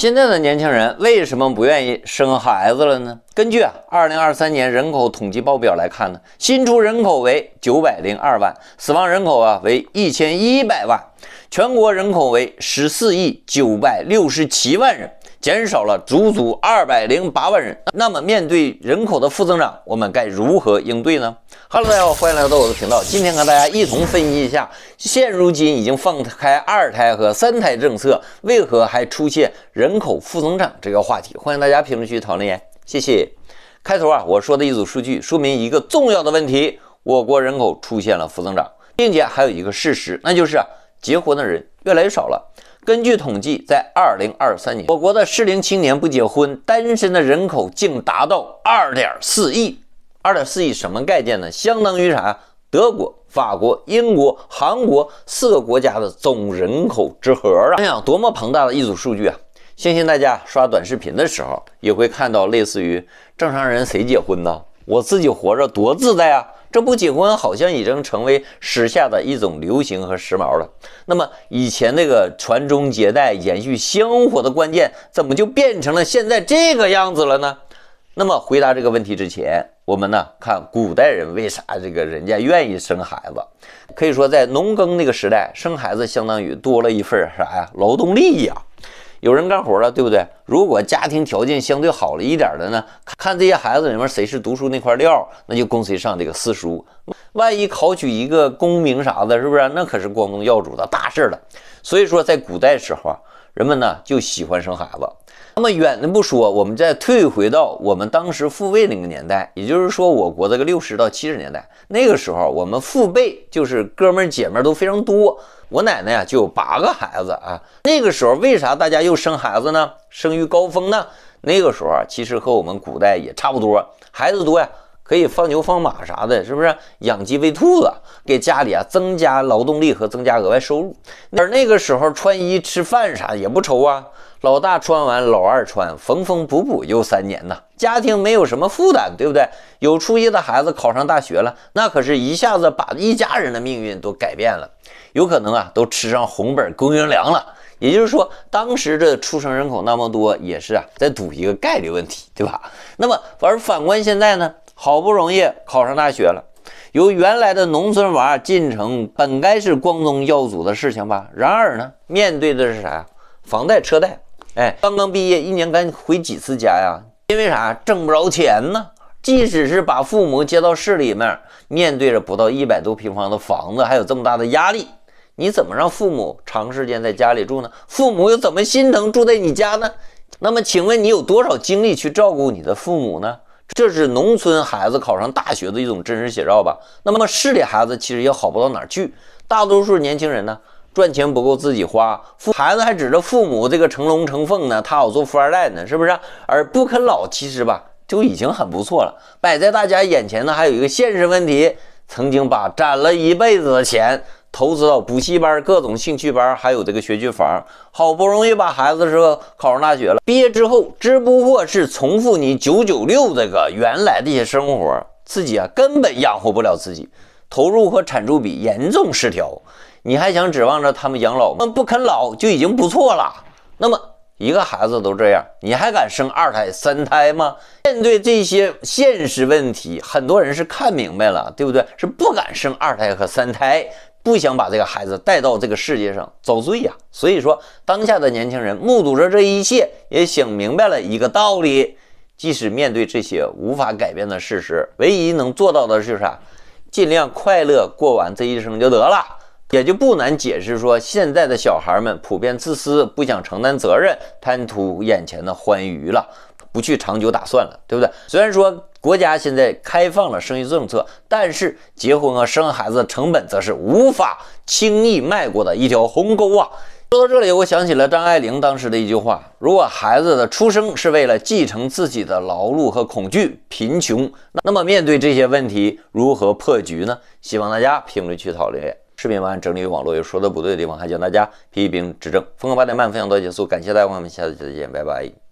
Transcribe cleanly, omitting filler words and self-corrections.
现在的年轻人为什么不愿意生孩子了呢？根据2023年人口统计报表来看呢，新出人口为902万，死亡人口为1100万，全国人口为14亿967万人，减少了足足208万人。那么面对人口的负增长，我们该如何应对呢？ Hello， 大家好，欢迎来到我的频道。今天和大家一同分析一下，现如今已经放开2胎和3胎政策，为何还出现人口负增长这个话题？欢迎大家评论区讨论，谢谢。开头我说的一组数据说明一个重要的问题：我国人口出现了负增长，并且还有一个事实，那就是结婚的人越来越少了。 根据统计，在2023年，我国的适龄青年不结婚、单身的人口竟达到2.4亿。2.4亿什么概念呢？相当于啥？德国、法国、英国、韩国4个国家的总人口之和啊！想想多么庞大的一组数据啊！相信大家刷短视频的时候，也会看到类似于正常人谁结婚呢？我自己活着多自在啊！ 这不结婚好像已经成为时下的一种流行和时髦了。那么以前那个传宗接代、延续香火的关键，怎么就变成了现在这个样子了呢？那么回答这个问题之前，我们呢看古代人为啥这个人家愿意生孩子？可以说在农耕那个时代，生孩子相当于多了一份啥呀？劳动力呀。 有人干活了，对不对？如果家庭条件相对好了一点的呢，看这些孩子里面谁是读书那块料，那就供谁上这个私塾。万一考取一个功名啥的，是不是？那可是光宗耀祖的大事了。所以说，在古代时候人们呢就喜欢生孩子。那么远的不说，我们再退回到我们当时父辈那个年代，也就是说，我国这个60到70年代，那个时候我们父辈就是哥们姐们都非常多。 我奶奶就有8个孩子啊！那个时候为啥大家又生孩子呢？生育高峰呢？那个时候其实和我们古代也差不多，孩子多呀，可以放牛放马啥的，是不是？养鸡喂兔子，给家里增加劳动力和增加额外收入。而那个时候穿衣吃饭啥也不愁啊，老大穿完老二穿，缝缝补补又3年呐，家庭没有什么负担，对不对？有出息的孩子考上大学了，那可是一下子把一家人的命运都改变了。 有可能都吃上红本供应粮了，也就是说，当时的出生人口那么多，也是在赌一个概率问题，对吧？那么而反观现在呢，好不容易考上大学了，由原来的农村娃进城，本该是光宗耀祖的事情吧？然而呢，面对的是啥呀？房贷、车贷，刚刚毕业1年该回几次家呀？因为啥？挣不着钱呢。 即使是把父母接到市里面，面对着不到100多平方的房子，还有这么大的压力，你怎么让父母长时间在家里住呢？父母又怎么心疼住在你家呢？那么，请问你有多少精力去照顾你的父母呢？这是农村孩子考上大学的一种真实写照吧？那么市里孩子其实也好不到哪儿去，大多数年轻人呢，赚钱不够自己花，孩子还指着父母这个成龙成凤呢，他好做富二代呢，是不是？而不啃老，其实吧。 就已经很不错了。摆在大家眼前的还有一个现实问题：曾经把攒了一辈子的钱投资到补习班、各种兴趣班，还有这个学区房，好不容易把孩子考上大学了，毕业之后只不过是重复你996这个原来的一些生活，自己根本养活不了自己，投入和产出比严重失调。你还想指望着他们养老吗？不啃老就已经不错了。那么。 一个孩子都这样，你还敢生2胎、3胎吗？面对这些现实问题，很多人是看明白了，对不对？是不敢生2胎和3胎，不想把这个孩子带到这个世界上遭罪呀。所以说，当下的年轻人目睹着这一切，也想明白了一个道理：即使面对这些无法改变的事实，唯一能做到的是啥？尽量快乐过完这一生就得了。 也就不难解释说，现在的小孩们普遍自私，不想承担责任，贪图眼前的欢愉了，不去长久打算了，对不对？虽然说国家现在开放了生育政策，但是结婚和生孩子的成本则是无法轻易迈过的一条鸿沟啊！说到这里，我想起了张爱玲当时的一句话：如果孩子的出生是为了继承自己的劳碌和恐惧、贫穷，那么面对这些问题，如何破局呢？希望大家评论区讨论。 视频完整理网络有说的不对的地方，还请大家批评指正。风格8点半分享到结束，感谢大家，我们下次再见，拜拜。